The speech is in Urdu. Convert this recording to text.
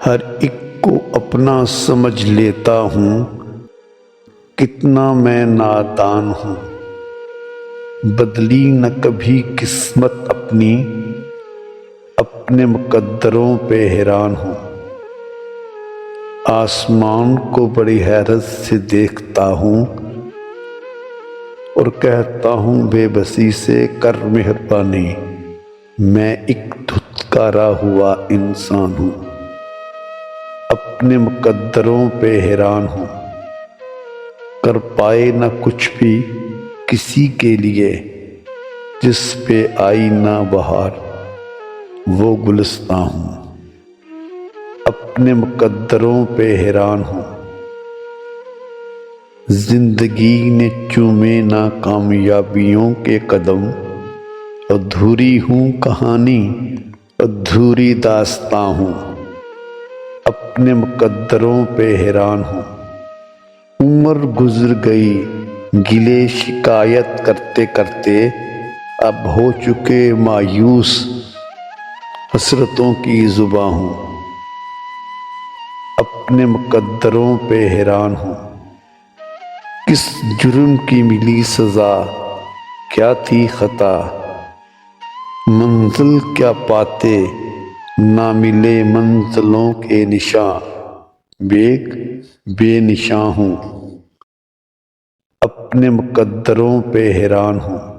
ہر ایک کو اپنا سمجھ لیتا ہوں، کتنا میں نادان ہوں۔ بدلی نہ کبھی قسمت اپنی، اپنے مقدروں پہ حیران ہوں۔ آسمان کو بڑی حیرت سے دیکھتا ہوں اور کہتا ہوں بے بسی سے کر مہربانی، میں ایک دھتکارا ہوا انسان ہوں۔ اپنے مقدروں پہ حیران ہوں، کر پائے نہ کچھ بھی کسی کے لیے، جس پہ آئی نہ بہار وہ گلستاں ہوں۔ اپنے مقدروں پہ حیران ہوں، زندگی نے چومے نہ کامیابیوں کے قدم، ادھوری ہوں کہانی، ادھوری داستاں ہوں۔ اپنے مقدروں پہ حیران ہوں۔ عمر گزر گئی گلے شکایت کرتے کرتے، اب ہو چکے مایوس حسرتوں کی زباں ہوں۔ اپنے مقدروں پہ حیران ہوں، کس جرم کی ملی سزا، کیا تھی خطا، منزل کیا پاتے نہ ملے منزلوں کے نشاں، بے نشاں ہوں۔ اپنے مقدروں پہ حیران ہوں۔